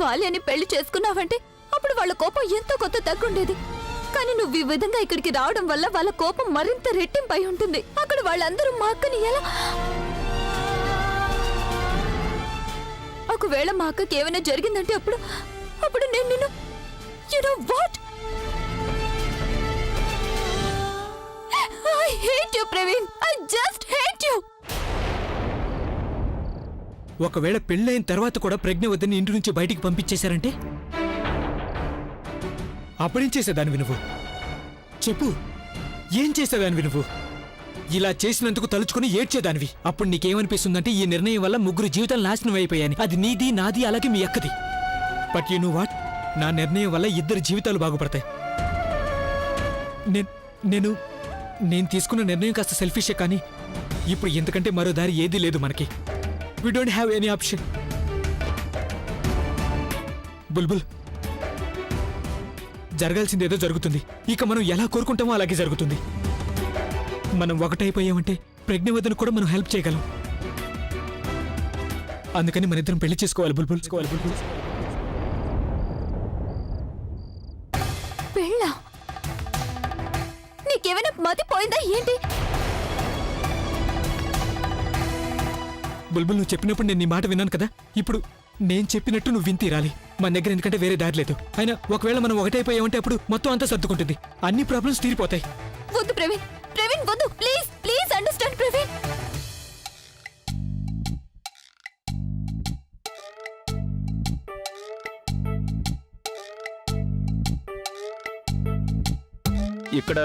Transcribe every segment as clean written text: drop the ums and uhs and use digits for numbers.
నువ్వు ఆలియాని పెళ్లి చేసుకున్నావంటే అప్పుడు వాళ్ళ కోపం ఎంతో కొత్త తగ్గుండేది. కానీ నువ్వు ఈ విధంగా ఇక్కడికి రావడం వల్ల వాళ్ళ కోపం మరింత రెట్టింపై ఉంటుంది. అక్కడ వాళ్ళందరూ మా అక్కని ఎలా... ఒకవేళ మా అక్కకి ఏమైనా జరిగిందంటే అప్పుడు నేను నిన్ను you know what I hate you Praveen. I just hate you. ఒకవేళ పెళ్ళైన తర్వాత కూడా ప్రజ్ఞ వద్దని ఇంటి నుంచి బయటికి పంపించేశారంటే అప్పుడేం చేసేదానివి నువ్వు? చెప్పు, ఏం చేసేదానివి నువ్వు? ఇలా చేసినందుకు తలుచుకుని ఏడ్చేదానివి. అప్పుడు నీకేమనిపిస్తుందంటే ఈ నిర్ణయం వల్ల ముగ్గురు జీవితాలు నాశనం అయిపోయాయని. అది నీది, నాది, అలాగే మీ అక్కది. బట్ యు నో వాట్, నా నిర్ణయం వల్ల ఇద్దరు జీవితాలు బాగుపడతాయి. నేను తీసుకున్న నిర్ణయం కాస్త సెల్ఫిషే, కానీ ఇప్పుడు ఎందుకంటే మరో దారి ఏదీ లేదు మనకి. We don't have any option. బుల్బుల్, జరగాల్సిందేదో జరుగుతుంది. ఇక మనం ఎలా కోరుకుంటామో అలాగే జరుగుతుంది. మనం ఒకటైపోయామంటే ప్రజ్ఞవదను కూడా మనం హెల్ప్ చేయగలం. అందుకని మన ఇద్దరం పెళ్లి చేసుకోవాలి బుల్బుల్. పెళ్ళా? నీకేమైనా మతిపోయిందా ఏంటి? బుల్బుల్, నువ్వు చెప్పినప్పుడు నేను నీ మాట విన్నాను కదా. ఇప్పుడు నేను చెప్పినట్టు నువ్వు విని తీరాలి. మన దగ్గర ఎందుకంటే వేరే దారి లేదు. అయినా ఒకవేళ మనం ఒకటైపోయామంటే అప్పుడు మొత్తం అంతా సర్దుకుంటుంది. అన్ని ప్రాబ్లమ్స్ తీరిపోతాయి. వద్దు ప్రవీణ్, ప్రవీణ్ వద్దు. Please please understand Praveen. ఇక్కడ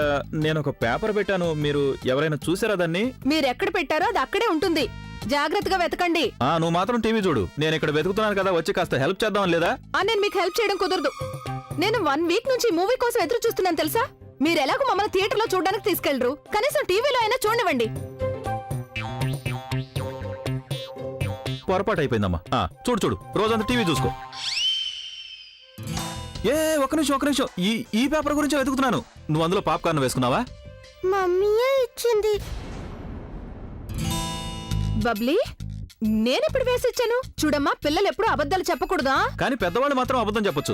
నేను ఒక పేపర్ పెట్టాను. మీరు ఎవరైనా చూసారా దాన్ని? మీరెక్కడ పెట్టారో అది అక్కడే ఉంటుంది. జాగ్రత్తగా వెతకండి. నువ్వు మాత్రం టీవీ చూడు. నేను ఇక్కడ వెతుకుతున్నాను కదా, వచ్చి కాస్త హెల్ప్ చేద్దాం లేదా? నేను మీకు హెల్ప్ చేయడం కుదరదు. నేను 1 వీక్ నుంచి మూవీ కోసం ఎదురు చూస్తున్నాను తెలుసా. మీరు ఎలాగో మమ్మల్ని థియేటర్ లో చూడడానికి తీసుకెళ్లరు, కనీసం టీవీలో అయినా చూడనివ్వండి. పొరపాటు అయిపోయిందమ్మా. చూడు రోజంతా టీవీ చూసుకో. ఒక నిమిషం. ఈ పేపర్ గురించి వెతుకుతున్నాను. నువ్వు అందులో పాప్కార్న్ వేసుకున్నావా? మమ్మీయే ఇచ్చింది. బబ్లీ, నేనెప్పుడు వేసిచ్చాను? చూడమ్మా, పిల్లలు ఎప్పుడు అబద్ధాలు చెప్పకూడదా? కానీ పెద్దవాళ్ళు మాత్రం అబద్ధం చెప్పొచ్చు.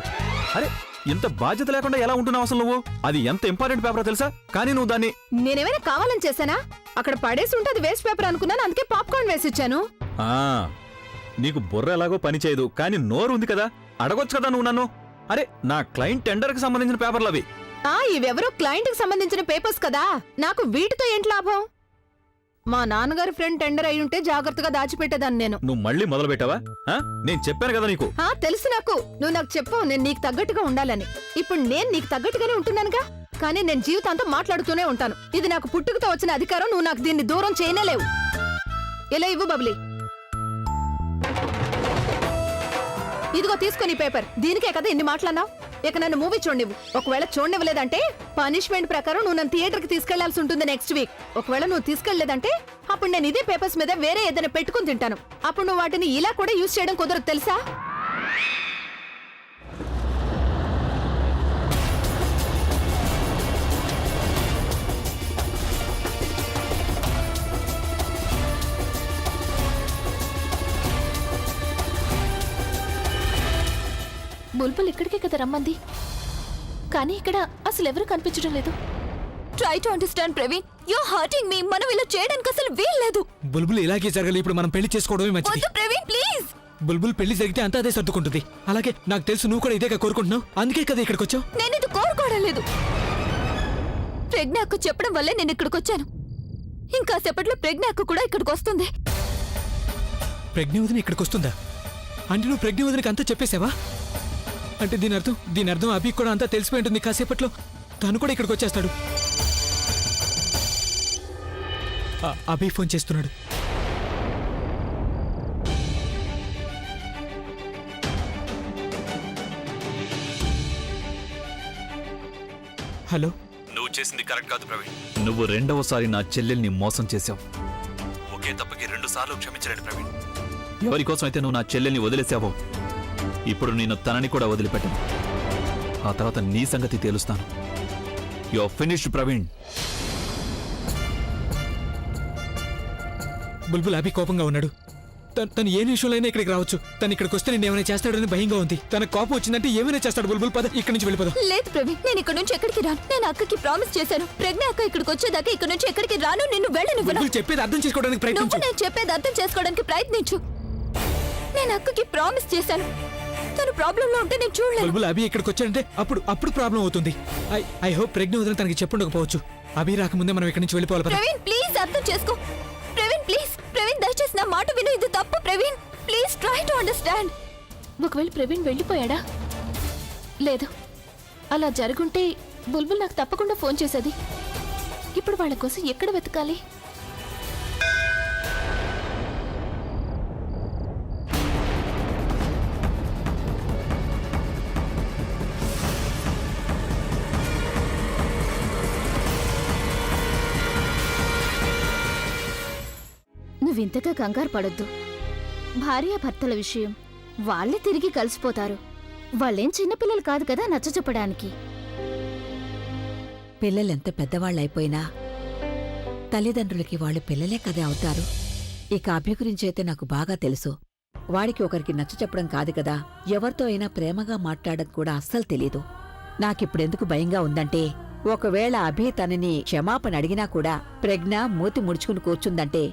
అరే, ఇంత బాధ్యత లేకుండా ఎలా ఉంటున్నావు అసలు నువ్వు? అది ఎంత ఇంపార్టెంట్ పేపర్ తెలుసా? కానీ నువ్వు దాన్ని... నేనేమైనా కావాలని చేశానా? అక్కడ పడేసి ఉంటే అది వేస్ట్ పేపర్ అనుకున్నాను, అందుకే పాప్కార్న్ వేసిచ్చాను. నీకు బుర్ర ఎలాగో పని చేయదు, కానీ నోరు ఉంది కదా, అడగొచ్చు కదా నువ్వు నన్ను. అరే, నా క్లయింట్ టెండర్ కి సంబంధించిన పేపర్లు అవి. ఇవెవరో క్లయింట్ కి సంబంధించిన పేపర్స్ కదా, నాకు వీటితో ఏంటి లాభం? మా నాన్నగారి ఫ్రెండ్ టెండర్ అయి ఉంటే జాగ్రత్తగా దాచిపెట్టేదాన్ని నేను. నువ్వు మళ్ళీ మొదలు పెట్టావా? నేను చెప్పాను కదా నీకు. తెలుసు నాకు. నువ్వు నాకు చెప్పావు నేను నీకు తగ్గట్టుగా ఉండాలని. ఇప్పుడు నేను నీకు తగ్గట్టుగానే ఉంటున్నానుగా. కానీ నేను జీవితాంతం మాట్లాడుతూనే ఉంటాను. ఇది నాకు పుట్టుకతో వచ్చిన అధికారం. నువ్వు నాకు దీన్ని దూరం చేయనేలేవు. ఎలా ఇవ్వు బబ్లీ. ఇదిగో తీసుకొని పేపర్. దీనికే కదా ఇన్ని మాట్లాడినావు. ఇక నన్ను మూవీ చూడనివ్వు. ఒకవేళ చూడనివ్వలేదంటే పనిష్మెంట్ ప్రకారం నువ్వు నన్ను థియేటర్కి తీసుకెళ్లాల్సి ఉంటుంది నెక్స్ట్ వీక్. ఒకవేళ నువ్వు తీసుకెళ్లేదంటే అప్పుడు నేను ఇదే పేపర్స్ మీద వేరే ఏదైనా పెట్టుకుని తింటాను. అప్పుడు నువ్వు వాటిని ఇలా కూడా యూజ్ చేయడం కుదరదు తెలుసా? బుల్బుల్ ఇక్కడికే కదా రమ్మంది, కానీ ఇక్కడ అసలు ఎవరు కనిపించడం లేదు. Try to understand Praveen, you are hurting me. మనం ఇలా చేయడానికి అసలు వీల్లేదు. బుల్బుల్ ఇలాగే జరగాలి. ఇప్పుడు మనం పెళ్లి చేసుకోవడమే మంచిది. వద్దు ప్రవీణ్ ప్లీజ్. బుల్బుల్ పెళ్లి జరిగితే అంతా అదే సర్దుకుంటుంది. అలాగే నాకు తెలుసు నువ్వు కూడా ఇదేగా కోరుకుంటున్నావు. అందుకే కదా ఇక్కడికి వచ్చావు. నేను ఇది కోరుకోవడం లేదు. ప్రజ్ఞ అక్క చెప్పడం వల్లే నేను ఇక్కడికి వచ్చాను. ఇంకా సేపట్లో ప్రజ్ఞ అక్క కూడా ఇక్కడికి వస్తుంది. ప్రజ్ఞ వదిన ఇక్కడికి వస్తుందా? అంటే నువ్వు ప్రజ్ఞ వదినకి అంతా చెప్పేసావా? అంటే దీని అర్థం అభికి కూడా అంతా తెలిసిపోయి ఉంటుంది. కాసేపట్లో తను కూడా ఇక్కడికి వచ్చేస్తాడు. అభి ఫోన్ చేస్తున్నాడు. హలో. నువ్వు చేసింది కరెక్ట్ కాదు ప్రవీణ్. నువ్వు రెండవసారి నా చెల్లెల్ని మోసం చేశావు. ఒకే తప్పకి 2 సార్లు క్షమించలేడు ప్రవీణ్. ఎవరి కోసం అయితే నువ్వు నా చెల్లెల్ని వదిలేసావో ఇప్పుడు నేను తనని కూడా వదిలిపెట్టను. ఆ తర్వాత నీ సంగతి తేలుస్తాను. You are finished Praveen. Bulbul Abhi కోపంగా ఉన్నాడు. తను ఏ నిమిషంలో ఇక్కడికి రావచ్చు. తను ఇక్కడికి వస్తే నేను ఏమైనా చేస్తాడని భయంగా ఉంది. తన కోపం వచ్చిందంటే ఏమైనా చేస్తాడు. బుల్బుల్ పద, ఇక్కడి నుంచి వెళ్ళిపోదాం. లేదు ప్రవీణ్, నేను ఇక్కడ నుంచి ఎక్కడికి రాను. నేను అక్కకి ప్రామిస్ చేశాను, ప్రజ్ఞ అక్క ఇక్కడికి వచ్చేదాకా ఇక్కడ నుంచి ఎక్కడికి రాను. నిన్ను వెళ్ళనివ్వను. బుల్బుల్ చెప్పేది అర్థం చేసుకోవడానికి నువ్వు ప్రయత్నించు. నేను చెప్పేది అర్థం చేసుకోవడానికి ప్రయత్నించు. నేను అక్కకి ప్రామిస్ చేశాను, తను ప్రాబ్లం లో ఉంటే నేను చూడలేను. బుల్బుల్ అభి ఇక్కడికి వచ్చాడంటే అప్పుడు ప్రాబ్లం అవుతుంది. ఐ హోప్ ప్రజ్ఞ వదిన తనకి చెప్పుండకపోవచ్చు. అభి రాకముందే మనం ఇక్కడి నుంచి వెళ్ళిపోవాలి. పద. ప్రవీణ్ ప్లీజ్ అర్థం చేసుకో. ప్రవీణ్ ప్లీజ్, ప్రవీణ్ దయచేసి నా మాట విను. ఇది తప్పు Praveen, please try to understand. ఒకవేళ ప్రవీణ్ వెళ్ళిపోయాడా? లేదు, అలా జరుగుంటే బుల్బుల్ నాకు తప్పకుండా ఫోన్ చేసేది. ఇప్పుడు వాళ్ళ కోసం ఎక్కడ వెతకాలి? నువ్వింతగా కంగారు పడొద్దు. భార్యాభర్తల విషయం, వాళ్ళే తిరిగి కలిసిపోతారు. వాళ్ళేం చిన్నపిల్లలు కాదు కదా నచ్చచెప్పడానికి. పిల్లలెంత పెద్దవాళ్ళైపోయినా తల్లిదండ్రులకి వాళ్ళు పిల్లలే కదే అవుతారు. ఇక అభి గురించైతే నాకు బాగా తెలుసు. వాడికి ఒకరికి నచ్చ చెప్పడం కాదు కదా, ఎవరితో అయినా ప్రేమగా మాట్లాడడం కూడా అస్సలు తెలీదు. నాకిప్పుడెందుకు భయంగా ఉందంటే, ఒకవేళ అభి తనని క్షమాపణ అడిగినా కూడా ప్రజ్ఞ మూతి ముడుచుకుని కూర్చుందంటే,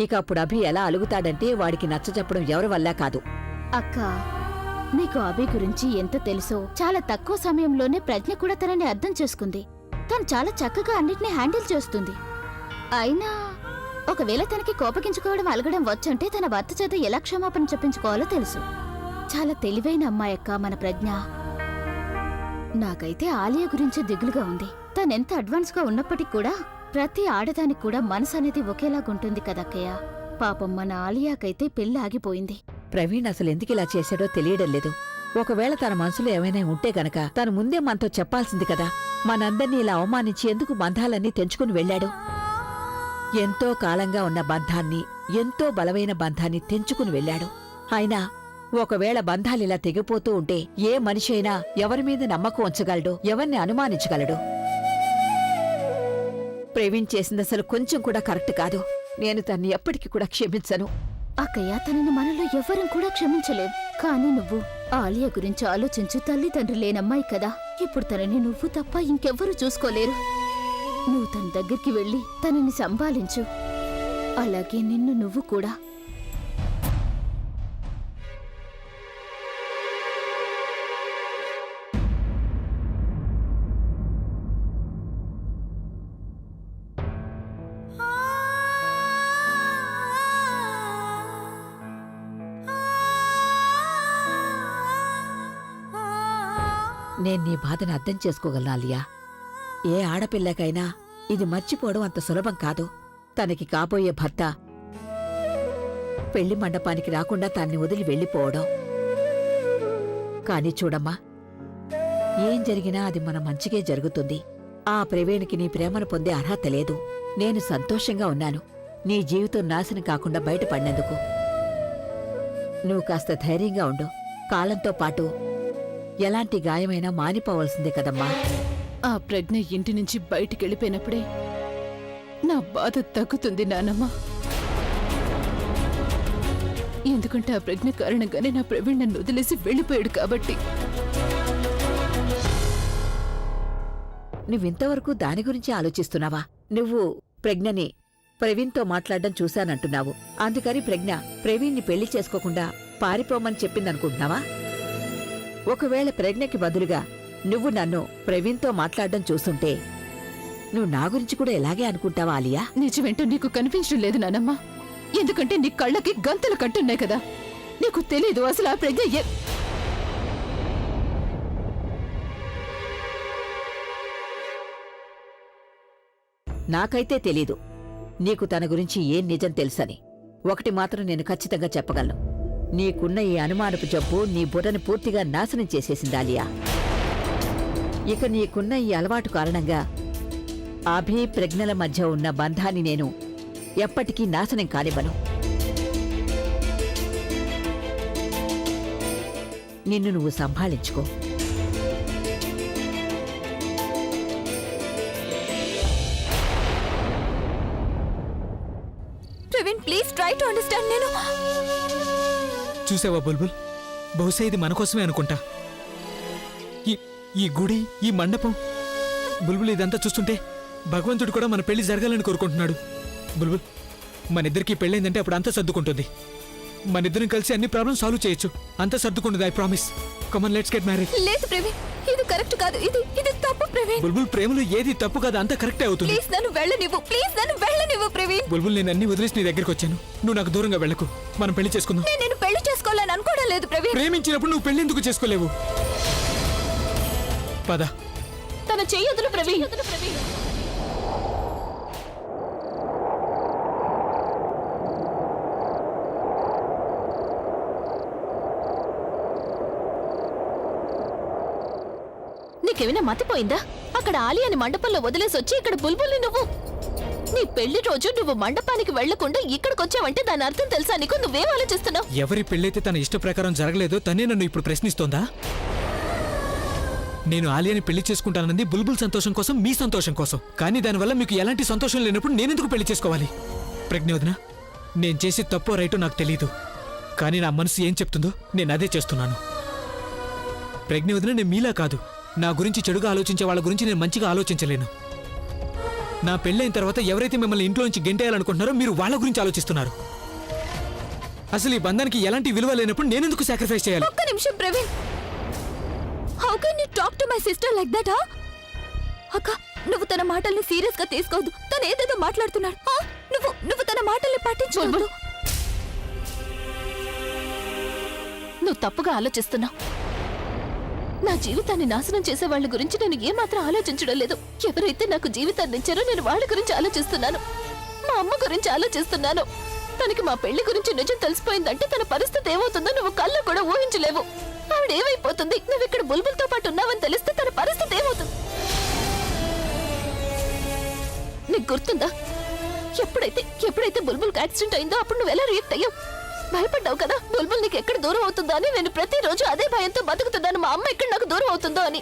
ఇక అప్పుడు అభి ఎలా అలుగుతాడంటే వాడికి నచ్చ చెప్పడం ఎవరి వల్ల కాదు. అక్క, నీకు అభి గురించి ఎంత తెలుసో చాలా తక్కువ సమయంలోనే ప్రజ్ఞ కూడా తనని అర్థం చేసుకుంది. తను చాలా చక్కగా అన్నిటినీ హ్యాండిల్ చేస్తుంది. అయినా ఒకవేళ తనకి కోపగించుకోవడం అలగడం వచ్చంటే తన భర్త చేత ఎలా క్షమాపణ చెప్పించుకోవాలో తెలుసు. చాలా తెలివైన అమ్మాయక్క మన ప్రజ్ఞ. నాకైతే ఆలియా గురించి దిగులుగా ఉంది. తనెంత అడ్వాన్స్ గా ఉన్నప్పటికీ కూడా ప్రతి ఆడదానికి కూడా మనసు అనేది ఒకేలాగుంటుంది కదక్కయ్య. పాపం మన ఆలియాకైతే పెళ్లి ఆగిపోయింది. ప్రవీణ్ అసలు ఎందుకిలా చేశాడో తెలియడం లేదు. ఒకవేళ తన మనసులో ఏమైనా ఉంటే గనక తను ముందే మనతో చెప్పాల్సింది కదా. మనందర్నీ ఇలా అవమానించి ఎందుకు బంధాలన్నీ తెంచుకుని వెళ్ళాడు? ఎంతో కాలంగా ఉన్న బంధాన్ని, ఎంతో బలమైన బంధాన్ని తెంచుకుని వెళ్ళాడు. అయినా ఒకవేళ బంధాలిలా తెగిపోతూ ఉంటే ఏ మనిషి అయినా ఎవరి మీద నమ్మకం ఉంచగలడు, ఎవరిని అనుమానించగలడు? ప్రవీణ్ చేసిందసలు కొంచెం కూడా కరెక్ట్ కాదు. నేను తన్ని ఎప్పటికీ కూడా క్షమించను. అక్కయ్య, తనని మనలో ఎవ్వరం కూడా క్షమించలేం. కానీ నువ్వు ఆలియా గురించి ఆలోచించు. తల్లిదండ్రి లేనమ్మాయి కదా, ఇప్పుడు తనని నువ్వు తప్ప ఇంకెవ్వరూ చూసుకోలేరు. నువ్వు తన దగ్గరికి వెళ్ళి తనని సంభాలించు. అలాగే నిన్ను నువ్వు కూడా. నేను నీ బాధను అర్థం చేసుకోగలను ఆలియా. ఏ ఆడపిల్లకైనా ఇది మర్చిపోవడం అంత సులభం కాదు. తనకి కాబోయే భర్త పెళ్లి మండపానికి రాకుండా తన్ని వదిలి వెళ్ళిపోవడం. కాని చూడమ్మా, ఏం జరిగినా అది మన మంచిగే జరుగుతుంది. ఆ ప్రవీణ్కి నీ ప్రేమను పొందే అర్హత లేదు. నేను సంతోషంగా ఉన్నాను నీ జీవితం నాశనం కాకుండా బయటపడినందుకు. నువ్వు కాస్త ధైర్యంగా ఉండు. కాలంతో పాటు ఎలాంటి గాయమైనా మానిపోవలసిందే కదమ్మా. ఆ ప్రజ్ఞ ఇంటి నుంచి బయటికి వెళ్ళిపోయినప్పుడే నా బాధ తగ్గుతుంది నానమ్మ. ఎందుకంటే ఆ ప్రజ్ఞ కారణంగానే నా ప్రవీణ్ నన్ను వదిలేసి వెళ్ళిపోయాడు కాబట్టి. నువ్వింతవరకు దాని గురించి ఆలోచిస్తున్నావా? నువ్వు ప్రజ్ఞని ప్రవీణ్తో మాట్లాడడం చూశానంటున్నావు. అందుకని ప్రజ్ఞ ప్రవీణ్ని పెళ్లి చేసుకోకుండా పారిపోమని చెప్పిందనుకుంటున్నావా? ఒకవేళ ప్రజ్ఞకి బదులుగా నువ్వు నన్ను ప్రవీణ్తో మాట్లాడడం చూస్తుంటే నువ్వు నా గురించి కూడా ఇలాగే అనుకుంటావా ఆలియా? నిజమేంటో నీకు కనిపించడం లేదు నానమ్మ. ఎందుకంటే నీ కళ్ళకి గంతలు కట్టున్నాయి కదా. నీకు తెలీదు అసలు ఆ ప్రజ్ఞ నాకైతే తెలీదు నీకు తన గురించి ఏం నిజం తెలుసని. ఒకటి మాత్రం నేను ఖచ్చితంగా చెప్పగలను. నీకున్న ఈ అనుమానపు జబ్బు నీ బుర్రని పూర్తిగా నాశనం చేసేసింది ఆలియా. ఇక నీకున్న ఈ అలవాటు కారణంగా అభి ప్రజ్ఞల మధ్య ఉన్న బంధాన్ని నేను ఎప్పటికీ నాశనం కానివ్వను. నిన్ను నువ్వు సంభాళించుకో. Praveen please try to understand. నేను చూసావా బుల్బుల్, బహుశా ఇది మన కోసమే అనుకుంటా. ఈ గుడి, ఈ మండపం, బుల్బుల్ ఇదంతా చూస్తుంటే భగవంతుడు కూడా మన పెళ్లి జరగాలని కోరుకుంటున్నాడు. బుల్బుల్, మన ఇద్దరికి పెళ్ళైందంటే అప్పుడు అంతా సర్దుకుంటుంది. మన ఇద్దరం కలిసి అన్ని ప్రాబ్లమ్స్ సాల్వ్ చేయొచ్చు. అంతా సర్దుకుంటుంది, I promise. Come on, let's get married. లేదు ప్రవీణ్, ఇది కరెక్ట్ కాదు. ఇది తప్పు ప్రవీణ్. బుల్బుల్, ప్రేమలో ఏది తప్పు కాదు, అంతా కరెక్టే అవుతుంది. ప్లీజ్ నన్ను వెళ్ళనివ్వు, ప్లీజ్ నన్ను వెళ్ళనివ్వు ప్రవీణ్. బుల్బుల్, నేను అన్ని వదిలేసి నీ దగ్గరికి వచ్చాను. నువ్వు నాకు దూరంగా వెళ్ళకు. మనం పెళ్లి చేసుకుందాం. నేను పెళ్లి చేసుకోవాలని అనుకోవడం లేదు ప్రవీణ్. ప్రేమించినప్పుడు నువ్వు పెళ్లి ఎందుకు చేసుకోలేవు? పద. తన చెయ్యొద్దులు ప్రవీణ్. నీకేమైనా మతిపోయిందా? అక్కడ ఆలియాని మండపంలో వదిలేసి వచ్చి ఇక్కడ బుల్బుల్ని నువ్వు. నీ పెళ్లి రోజు నువ్వు మండపానికి వెళ్లకుండా ఇక్కడికొచ్చావంటే దాని అర్థం తెలుసా నీకు? నువ్వేం ఆలోచిస్తున్నావు? ఎవరి పెళ్ళైతే తన ఇష్ట ప్రకారం జరగలేదో తనే నన్ను ఇప్పుడు ప్రశ్నిస్తోందా? నేను ఆలియాని పెళ్లి చేసుకుంటానన్నది బుల్బుల్ సంతోషం కోసం, మీ సంతోషం కోసం. కానీ దానివల్ల మీకు ఎలాంటి సంతోషం లేనప్పుడు నేనెందుకు పెళ్లి చేసుకోవాలి? ప్రజ్ఞవదన, నేను చేసే తప్పో రైటో నాకు తెలీదు. కానీ నా మనసు ఏం చెప్తుందో నేను అదే చేస్తున్నాను. ప్రజ్ఞవదన, నేను మీలా కాదు. నా గురించి చెడుగా ఆలోచించే వాళ్ళ గురించి నేను మంచిగా ఆలోచించలేను. నా పెళ్ళైన తర్వాత ఎవరైతే మిమ్మల్ని ఇంట్లో నుంచి గెంటేయాలనుకుంటున్నారో మీరు వాళ్ళ గురించి ఆలోచిస్తున్నారు. అసలు ఈ బంధానికి ఎలాంటి విలువ లేనప్పుడు నేనెందుకు సాక్రిఫైస్ చేయాలి? ఒక్క నిమిషం Praveen. How can you talk to my sister like that? అక్క, నువ్వు తన మాటల్ని సీరియస్ గా తీసుకోవద్దు. తను ఏదేదో మాట్లాడుతున్నాడు. నువ్వు తన మాటల్ని పట్టించుకోవద్దు. నువ్వు తప్పుగా ఆలోచిస్తున్నావు. నా జీవితాన్ని నాశనం చేసే వాళ్ళ గురించి నేను ఏమాత్రం ఆలోచించడం లేదు. ఎవరైతే నాకు జీవితాన్ని ఇచ్చారో నేను వాళ్ళ గురించి ఆలోచిస్తున్నాను. మా అమ్మ గురించి ఆలోచిస్తున్నాను. తనకి మా పెళ్లి గురించి నిజం తెలిసిపోయిందంటే తన పరిస్థితి ఏమవుతుందో నువ్వు కళ్ళు కూడా ఊహించలేవు. ఆవిడ ఏమైపోతుంది? నువ్వు ఇక్కడ బుల్బుల్తో పాటు ఉన్నావని తెలిస్తే తన పరిస్థితి ఏమవుతుంది? నీకు గుర్తుందా? ఎప్పుడైతే బుల్బుల్కి యాక్సిడెంట్ అయిందో అప్పుడు నువ్వు ఎలా రియాక్ట్ అయ్యావు? భయపడ్డావు కదా. బుల్బుల్ నీకు ఎక్కడ దూరం అవుతుందో అని. నేను ప్రతిరోజు అదే భయంతో బతుకుతున్నాను, మా అమ్మ ఎక్కడ నాకు దూరం అవుతుందో అని.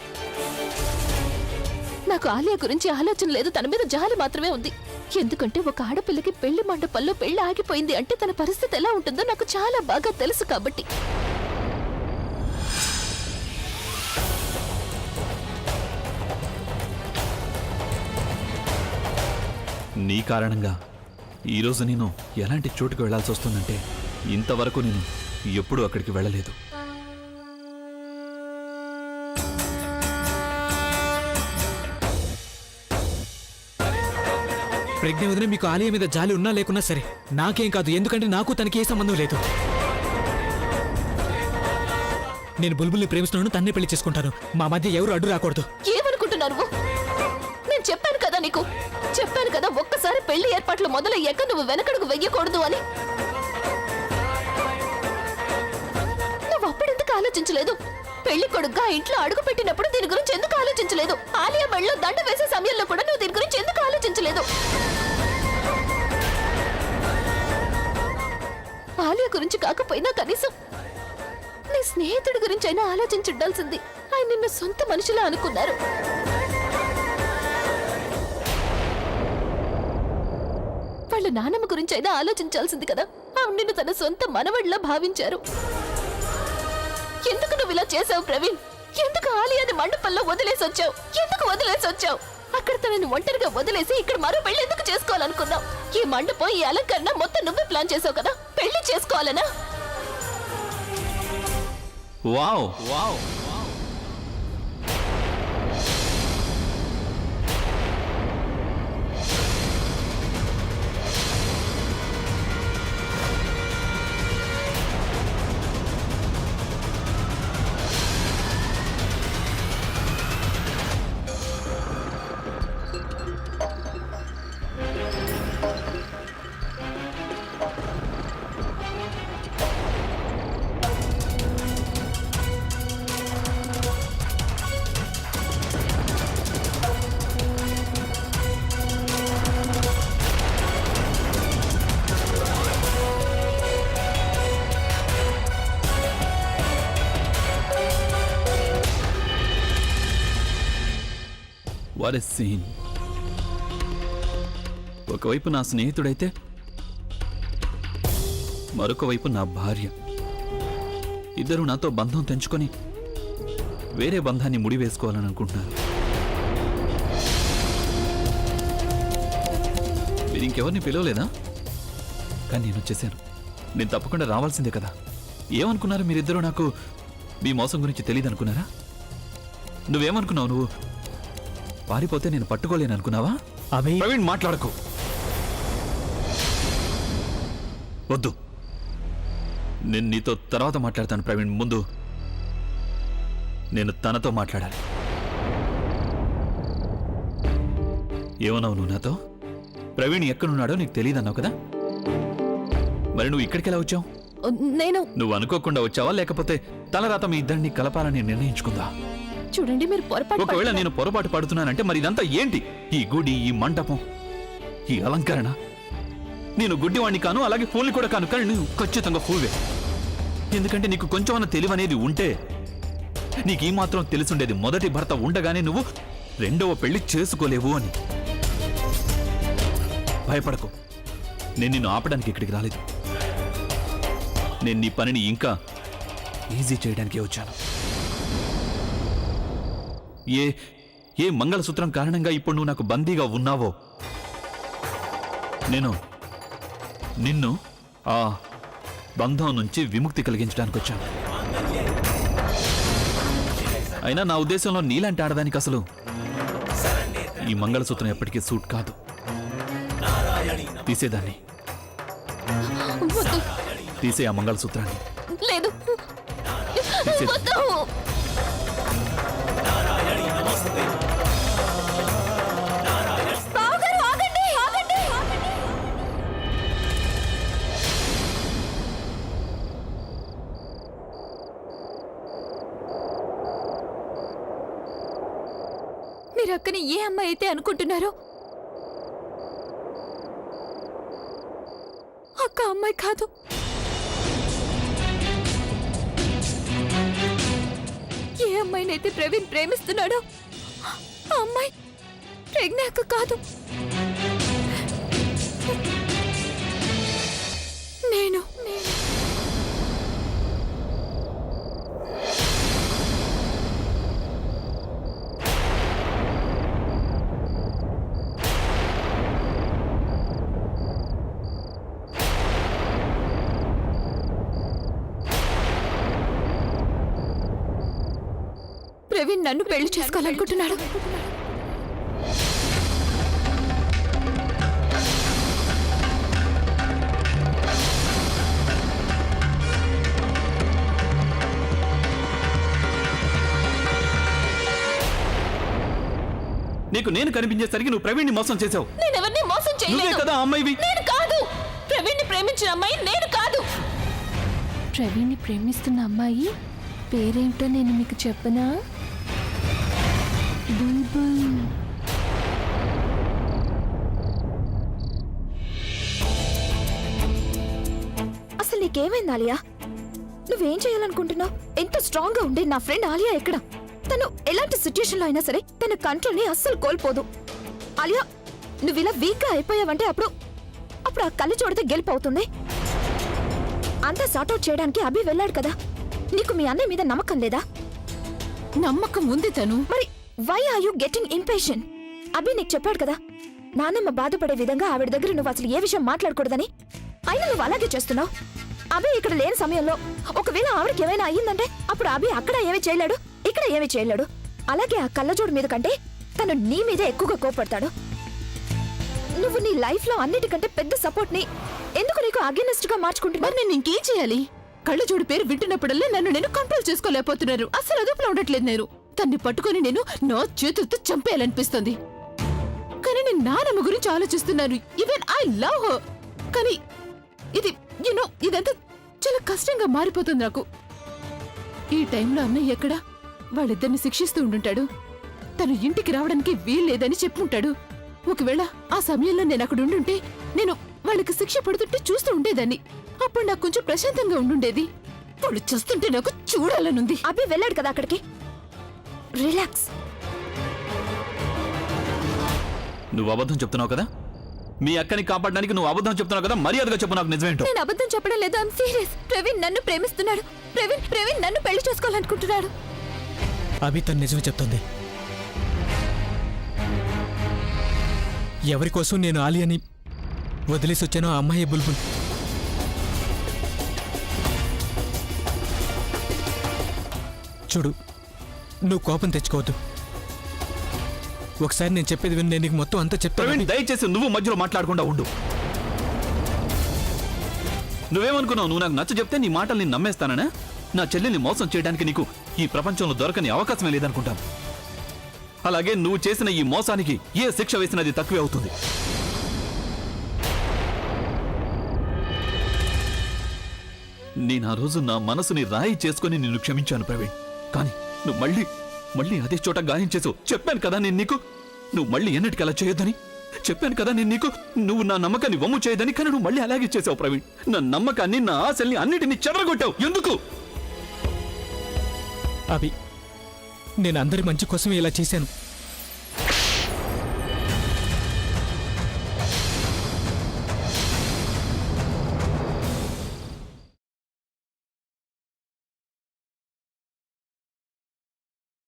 నాకు ఆలియా గురించి ఆలోచన లేదు, తన మీద జాలి మాత్రమే ఉంది. ఎందుకంటే ఒక ఆడపిల్లకి పెళ్లి మండపంలో పెళ్లి ఆగిపోయింది అంటే తన పరిస్థితి ఎలా ఉంటుందో నాకు చాలా బాగా తెలుసు కాబట్టి. నీ కారణంగా ఈరోజు నేను ఎలాంటి చోటుకు వెళ్లాల్సి వస్తుందంటే ఇంతవరకు నేను ఎప్పుడూ అక్కడికి వెళ్ళలేదు. ప్రజ్ఞవదన, మీకు ఆలయం మీద జాలి ఉన్నా లేకున్నా సరే నాకేం కాదు. ఎందుకంటే నాకు తనకి ఏ సంబంధం లేదు. నేను బుల్బుల్ని ప్రేమిస్తున్నాను, తన్నే పెళ్లి చేసుకుంటాను. మా మధ్య ఎవరు అడ్డు రాకూడదు. ఏమనుకుంటున్నారు? నేను చెప్పాను కదా నీకు, చెప్పాను కదా ఒక్కసారి పెళ్లి ఏర్పాట్లు మొదలయ్యాక నువ్వు వెనకడుగు వెయ్యకూడదు అని. నువ్వు అప్పుడెందుకు ఆలోచించలేదు? పెళ్లి కొడుగ్గా ఇంట్లో అడుగు పెట్టినప్పుడు దీని గురించి ఎందుకు ఆలోచించలేదు? ఆలియా మెడలో దండ వేసే సమయంలో కూడా నువ్వు దీని గురించి ఎందుకు ఆలోచించలేదు? ఆలియా గురించి కాకపోయినా కనీసం నీ స్నేహితుడి గురించి అయినా ఆలోచించుండాల్సింది. ఆయన నిన్ను సొంత మనిషిలా అనుకున్నారు. వాళ్ళ నాన్నమ్మ గురించి అయినా ఆలోచించాల్సింది కదా. ఆవిడ నిన్ను తన సొంత మనవడిలా భావించారు. ఎందుకు నువ్వు ఇలా చేసావు ప్రవీణ్? ఎందుకు ఆలియాని మండపంలో వదిలేసి వచ్చావు? ఎందుకు వదిలేసి వచ్చావు? అక్కడ తనని ఒంటరిగా వదిలేసి ఇక్కడ మరో పెళ్లి ఎందుకు చేసుకోవాలనుకున్నావు? ఈ మండపం, ఈ అలంకరణ మొత్తం నువ్వే ప్లాన్ చేసావు కదా. పెళ్లి చేసుకోవాలనా? Wow wow what a scene. ఒకవైపు నా స్నేహితుడైతే మరొక వైపు నా భార్య. ఇద్దరు నాతో బంధం తెంచుకొని వేరే బంధాన్ని ముడివేసుకోవాలని అనుకుంటున్నారు. మీరు ఇంకెవరిని పిలవలేదా? కానీ నేను వచ్చేసాను. నేను తప్పకుండా రావాల్సిందే కదా. ఏమనుకున్నారు మీరిద్దరూ? నాకు మీ మోసం గురించి తెలియదు అనుకున్నారా? నువ్వేమనుకున్నావు? నువ్వు పారిపోతే నేను పట్టుకోలేను అనుకున్నావా? అభయ్, ప్రవీణ్, మాట్లాడకు. వద్దు, నేను నీతో తర్వాత మాట్లాడతాను. ప్రవీణ్, ముందు నేను తనతో మాట్లాడాలి. ఏమన్నావు నువ్వు నాతో? ప్రవీణ్ ఎక్కడున్నాడో నీకు తెలియదన్నావు కదా. మరి నువ్వు ఇక్కడికి ఎలా వచ్చావు? నేను నువ్వు అనుకోకుండా వచ్చావా, లేకపోతే తలరాత మీ ఇద్దరిని కలపాలని నిర్ణయించుకుందా? చూడండి, మీరు పొరపాటు ఒకవేళ నేను పొరపాటు పడుతున్నానంటే మరి ఇదంతా ఏంటి? ఈ గుడి, ఈ మంటపం, ఈ అలంకరణ. నేను గుడ్డివాణ్ణి కాను, అలాగే ఫూల్ని కూడా కాను, కానీ నువ్వు ఖచ్చితంగా ఫూల్వే. ఎందుకంటే నీకు కొంచెమన్నా తెలివనేది ఉంటే నీకు ఈ మాత్రం తెలుసుండేది. మొదటి భర్త ఉండగానే నువ్వు రెండవ పెళ్లి చేసుకోలేవు అని. భయపడకు, నేను నిన్ను ఆపడానికి ఇక్కడికి రాలేదు. నేను నీ పనిని ఇంకా ఈజీ చేయడానికే వచ్చాను. ఏ మంగళసూత్రం కారణంగా ఇప్పుడు నువ్వు నాకు బందీగా ఉన్నావో, నేను నిన్ను ఆ బంధం నుంచి విముక్తి కలిగించడానికి వచ్చాను. అయినా నా ఉద్దేశంలో నీలాంటి ఆడదానికి అసలు ఈ మంగళసూత్రం ఎప్పటికీ సూట్ కాదు. తీసేదాన్ని. తీసే ఆ మంగళసూత్రాన్ని. లేదు, తీసే. వద్దు. బావగారు, ఆగండి, ఆగండి. మీరు అక్కని ఏ అమ్మాయి అయితే అనుకుంటున్నారో అక్క అమ్మాయి కాదు. ఏ అమ్మాయినైతే ప్రవీణ్ ప్రేమిస్తున్నాడో ఆ అమ్మాయి ప్రజ్ఞాక కాదు, నేను. ప్రవీణ్ నన్ను పెళ్లి చేసుకోవాలనుకుంటున్నాడు. నీకు నేను కనిపించేసరికి నువ్వు ప్రవీణ్ని మోసం చేసావు. నేనెవరిని మోసం నువ్వే చేయలేదు. కదా అమ్మాయివి. నేను కాదు. ప్రవీణ్ని ప్రేమించిన అమ్మాయి నేను కాదు. ప్రవీణ్ని ప్రేమిస్తున్న అమ్మాయి పేరేంటో నేను మీకు చెప్పనా? బుల్బుల్. అసలు నీకేమైంది ఆలియా? నువ్వేం చేయాలనుకుంటున్నావు? ఎంత స్ట్రాంగ్ గా ఉండే నా ఫ్రెండ్ ఆలియా ఎక్కడ? తను ఎలాంటి సిచ్యుయేషన్ లో అయినా సరే తన కంట్రోల్ ని అస్సలు కోల్పోదు. ఆలియా, నువ్వు ఇలా వీక్ గా అయిపోయావంటే అప్పుడు ఆ కళ్ళు చూడితే గెలుపు అవుతుంది. అంతా సార్ట్అవుట్ చేయడానికి అభి వెళ్ళాడు కదా. నీకు మీ అన్నయ్య మీద నమ్మకం లేదా? నమ్మకం ఉంది తను. మరి why are you getting impatient? Abhi నీకు చెప్పాడు కదా నాన్నమ్మ బాధపడే విధంగా ఆవిడ దగ్గర నువ్వు అసలు ఏ విషయం మాట్లాడకూడదని. అయినా నువ్వు అలాగే చేస్తున్నావు. అభి ఇక్కడ లేని సమయంలో ఒకవేళ ఆవిడకి ఏమైనా అయ్యిందంటే అప్పుడు అభి అక్కడ ఏమీ చేయలేడు, ఇక్కడ ఏమీ చేయలేడు. అలాగే ఆ కళ్ళజోడు మీద కంటే తను నీ మీదే ఎక్కువగా కోపడతాడు. నువ్వు నీ లైఫ్ లో అన్నిటికంటే పెద్ద సపోర్ట్ ని ఎందుకు నీకు అగెనిస్ట్ గా మార్చుకుంటున్నా? మరి నేను ఇంకేం చేయాలి? కళ్ళజోడు పేరు వింటున్నప్పుడల్లా నన్ను నేను కంట్రోల్ చేసుకోలేకపోతున్నారు. అసలు అదుపులో ఉండట్లేదు. నేను తన్ని పట్టుకొని నేను నా చేతులతో చంపేయాలనిపిస్తుంది. కానీ నేను నానమ్మ గురించి ఆలోచిస్తున్నాను. Even I love her. కానీ ఇది ఇదంతా చాలా కష్టంగా మారిపోతుంది నాకు. ఈ టైంలో అన్నయ్య ఎక్కడ? వాళ్ళిద్దరిని శిక్షిస్తూ ఉండుంటాడు. తను ఇంటికి రావడానికి వీల్లేదని చెప్పుంటాడు. ఒకవేళ ఆ సమయంలో నేను అక్కడ ఉండుంటే నేను వాళ్ళకి శిక్ష పడుతుంటే చూస్తూ ఉండేదాన్ని. అప్పుడు నాకు కొంచెం ప్రశాంతంగా ఉండుండేది. వాళ్ళు చూస్తుంటే నాకు చూడాలనుంది. అభి వెళ్ళాడు కదా అక్కడికి. రిలాక్స్. నువ్వు అబద్ధం చెప్తున్నావు కదా. మీ అక్కని కాపాడడానికి నువ్వు అబద్ధం చెప్తున్నావు కదా, మర్యాదగా చెప్పు నాకు నిజమేంటో. నేను అబద్ధం చెప్పడం లేదు, ఐఎమ్ సీరియస్. ప్రవీణ్ నన్ను ప్రేమిస్తున్నాడు. ప్రవీణ్ నన్ను పెళ్లి చేసుకోవాలనుకుంటున్నాడు. అభి తను నిజమే చెప్తుంది. ఎవరి కోసం నేను ఆలియాని వదిలేసి వచ్చానో ఆ అమ్మాయి బుల్బుల్. చూడు, నువ్వు కోపం తెచ్చుకోవద్దు. ఒకసారి నేను చెప్పేది విని నేను నీకు మొత్తం అంతా చెప్తాను. ప్రవీణ్, దయచేసి నువ్వు మధ్యలో మాట్లాడకుండా ఉండు. నువ్వేమనుకున్నావు? నువ్వు నాకు నచ్చ చెప్తే నీ మాటలు నేను నమ్మేస్తానా? నా చెల్లెల్ని మోసం చేయడానికి నీకు ఈ ప్రపంచంలో దొరకని అవకాశమే లేదనుకుంటాను. అలాగే నువ్వు చేసిన ఈ మోసానికి ఏ శిక్ష వేసినది తక్కువే అవుతుంది. నేను ఆ రోజు నా మనసుని రాయి చేసుకుని నిన్ను క్షమించాను ప్రవీణ్. కానీ నువ్వు మళ్ళీ అదే చోట గాయం చేసావు. చెప్పాను కదా నేను నీకు, నువ్వు మళ్ళీ ఎన్నటికి అలా చేయొద్దని. చెప్పాను కదా నేను నీకు, నువ్వు నా నమ్మకాన్ని వమ్ము చేయదని. కానీ నువ్వు మళ్ళీ అలాగే చేసావు ప్రవీణ్. నా నమ్మకాన్ని, నా ఆశల్ని అన్నిటినీ చెదరగొట్టావు. ఎందుకు? అభి, నేను అందరి మంచి కోసమే ఇలా చేశాను.